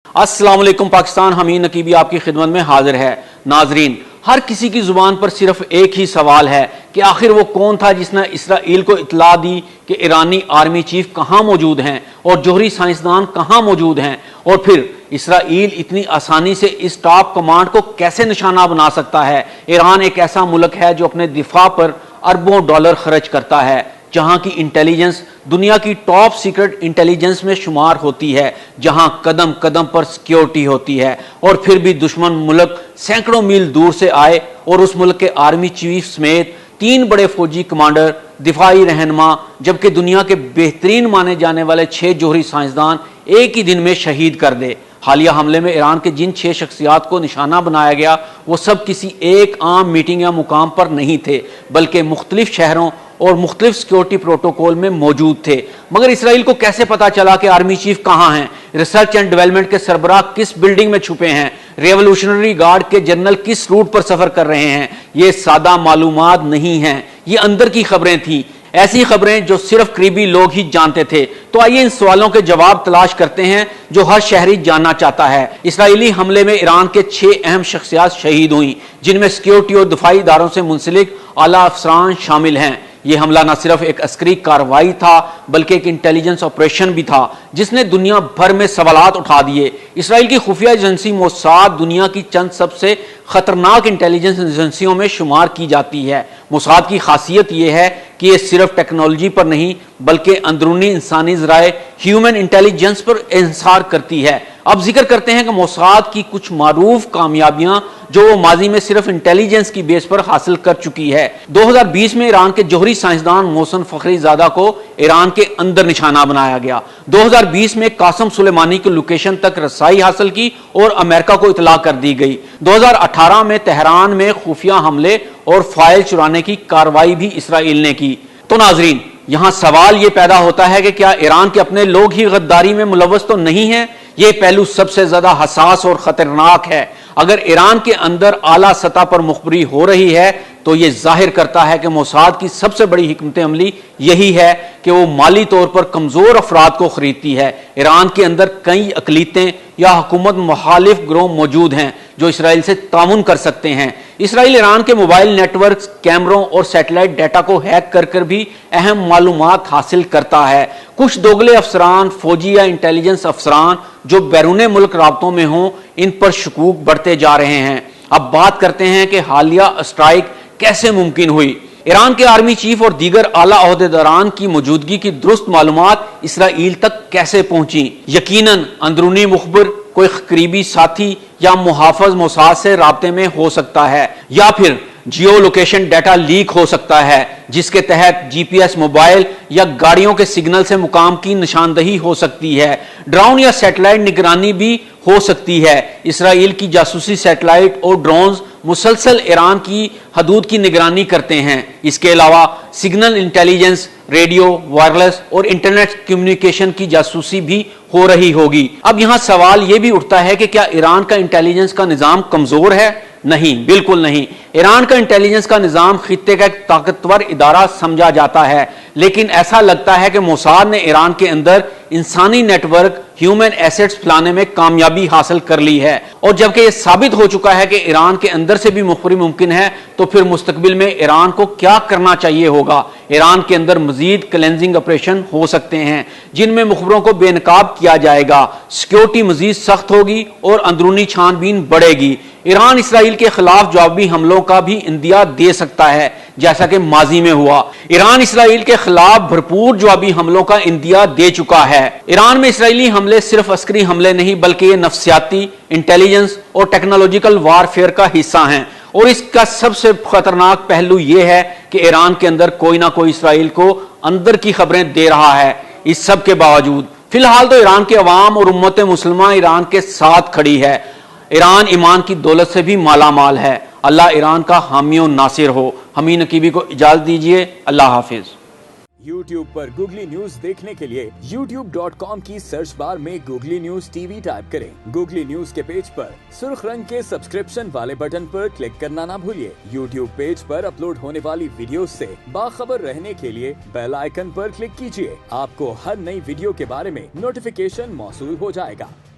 अस्सलाम वालेकुम पाकिस्तान, हमीद नकीबी आपकी खिदमत में हाजिर है। नाजरीन, हर किसी की जुबान पर सिर्फ एक ही सवाल है कि आखिर वो कौन था जिसने इसराइल को इतला दी कि ईरानी आर्मी चीफ कहाँ मौजूद हैं और जोहरी साइंसदान कहाँ मौजूद हैं, और फिर इसराइल इतनी आसानी से इस टॉप कमांड को कैसे निशाना बना सकता है। ईरान एक ऐसा मुल्क है जो अपने दिफा पर अरबों डॉलर खर्च करता है, जहां की इंटेलिजेंस दुनिया की टॉप सीक्रेट इंटेलिजेंस में शुमार होती है, जहां कदम कदम पर सिक्योरिटी होती है, और फिर भी दुश्मन मुल्क सैकड़ों मील दूर से आए और उस मुल्क के आर्मी चीफ समेत 3 बड़े फौजी कमांडर, दिफाई रहनुमा, जबकि दुनिया के बेहतरीन माने जाने वाले 6 जोहरी साइंसदान एक ही दिन में शहीद कर दे। हालिया हमले में ईरान के जिन 6 शख्सियात को निशाना बनाया गया वो सब किसी एक आम मीटिंग या मुकाम पर नहीं थे, बल्कि मुख्तलिफ शहरों और मुख्तलिफ सिक्योरिटी प्रोटोकॉल में मौजूद थे। मगर इसराइल को कैसे पता चला कि आर्मी चीफ कहाँ हैं, रिसर्च एंड डेवलपमेंट के सरबराह किस बिल्डिंग में छुपे हैं, रेवोल्यूशनरी गार्ड के जनरल किस रूट पर सफर कर रहे हैं? ये सादा मालूमात नहीं हैं, ये अंदर की खबरें थी, ऐसी खबरें जो सिर्फ करीबी लोग ही जानते थे। तो आइए इन सवालों के जवाब तलाश करते हैं जो हर शहरी जानना चाहता है। इसराइली हमले में ईरान के 6 अहम शख्सियात शहीद हुई, जिनमें सिक्योरिटी और दिफाई इदारों से मुंसलिक आला अफसरान शामिल हैं। ये हमला न सिर्फ एक अस्करी कार्रवाई था बल्कि एक इंटेलिजेंस ऑपरेशन भी था जिसने दुनिया भर में सवालात उठा दिए। इसराइल की खुफिया एजेंसी मोसाद दुनिया की चंद सबसे खतरनाक इंटेलिजेंस एजेंसियों में शुमार की जाती है। मोसाद की खासियत यह है कि ये सिर्फ टेक्नोलॉजी पर नहीं बल्कि अंदरूनी इंसानी ज़राए ह्यूमन इंटेलिजेंस पर इंसार करती है। अब जिक्र करते हैं कि मोसाद की कुछ मारूफ कामयाबियां जो वो माजी में सिर्फ इंटेलिजेंस की बेस पर हासिल कर चुकी है। 2020 में ईरान के जोहरी साइंसदान मोहसन फखरीजादा को ईरान के अंदर निशाना बनाया गया। 2020 में कासम सुलेमानी की लोकेशन तक रसाई हासिल की और अमेरिका को इतला कर दी गई। 2018 में तेहरान में खुफिया हमले और फाइल चुराने की कार्रवाई भी इसराइल ने की। तो नाजरीन, यहां सवाल यह पैदा होता है कि क्या ईरान के अपने लोग ही गद्दारी में मुलव्वस तो नहीं हैं? यह पहलू सबसे ज्यादा हसास और खतरनाक है। अगर ईरान के अंदर आला सतह पर मुखबरी हो रही है तो यह जाहिर करता है कि मोसाद की सबसे बड़ी हिकमत अमली यही है कि वो माली तौर पर कमजोर अफराद को खरीदती है। ईरान के अंदर कई अकलीतें या हुकूमत मुखालिफ ग्रोह मौजूद हैं जो इसराइल से तामुन कर सकते हैं। इसराइल ईरान के मोबाइल नेटवर्क, कैमरों और सैटेलाइट डाटा को हैक कर कर भी अहम मालूमात हासिल करता है। कुछ दोगले अफसरान, फौजी या इंटेलिजेंस अफसरान जो बैरून मुल्क राब्तों में हों, इन पर शकूक बढ़ते जा रहे हैं। अब बात करते हैं कि हालिया स्ट्राइक कैसे मुमकिन हुई। ईरान के आर्मी चीफ और दीगर आला ओहदेदारान की मौजूदगी की दुरुस्त मालूमात इसराइल तक कैसे पहुंची? यकीनन अंदरूनी मुखबिर, कोई करीबी साथी या मुहाफिज मोसाद से राब्ते में हो सकता है, या फिर जियो लोकेशन डाटा लीक हो सकता है जिसके तहत जीपीएस मोबाइल या गाड़ियों के सिग्नल से मुकाम की निशानदही हो सकती है। ड्रोन या सैटेलाइट निगरानी भी हो सकती है। इसराइल की जासूसी सैटेलाइट और ड्रोन्स मुसलसल ईरान की हदूद की निगरानी करते हैं। इसके अलावा सिग्नल इंटेलिजेंस, रेडियो, वायरलेस और इंटरनेट कम्युनिकेशन की जासूसी भी हो रही होगी। अब यहां सवाल यह भी उठता है कि क्या ईरान का इंटेलिजेंस का निजाम कमजोर है? नहीं, बिल्कुल नहीं। ईरान का इंटेलिजेंस का निजाम खित्ते का एक ताकतवर इदारा समझा जाता है, लेकिन ऐसा लगता है कि मोसाद ने ईरान के अंदर इंसानी नेटवर्क, ह्यूमन एसेट्स फैलाने में कामयाबी हासिल कर ली है। और जबकि यह साबित हो चुका है कि ईरान के अंदर से भी मुखबरी मुमकिन है, तो फिर मुस्तकबिल में ईरान को क्या करना चाहिए होगा? ईरान के अंदर मजीद क्लेंजिंग ऑपरेशन हो सकते हैं जिनमें मुखबरों को बेनकाब किया जाएगा, सिक्योरिटी मजीद सख्त होगी और अंदरूनी छानबीन बढ़ेगी। ईरान इसराइल के खिलाफ जवाबी हमलों का भी इंदिया दे सकता है, जैसा कि माजी में हुआ। ईरान इसराइल के खिलाफ भरपूर जवाबी हमलों का इंदिया दे चुका है। ईरान में इसराइली हमले सिर्फ अस्करी हमले नहीं बल्कि ये नफ्सियाती, इंटेलिजेंस और टेक्नोलॉजिकल वारफेयर का हिस्सा हैं। और इसका सबसे खतरनाक पहलू यह है कि ईरान के अंदर कोई ना कोई इसराइल को अंदर की खबरें दे रहा है। इस सब के बावजूद फिलहाल तो ईरान के अवाम और उम्मत मुसलमान ईरान के साथ खड़ी है। ईरान ईमान की दौलत से भी माला माल है। अल्लाह ईरान का हामी और नासिर हो। हमीद नकीबी को इजाजत दीजिए। अल्लाह हाफिज। YouTube पर गूगली न्यूज देखने के लिए youtube.com की सर्च बार में गूगली न्यूज टीवी टाइप करें। गूगली न्यूज के पेज पर सुर्ख रंग के सब्सक्रिप्शन वाले बटन पर क्लिक करना ना भूलिए। YouTube पेज पर अपलोड होने वाली वीडियोस से बाखबर रहने के लिए बेल आइकन पर क्लिक कीजिए। आपको हर नई वीडियो के बारे में नोटिफिकेशन मौसूल हो जाएगा।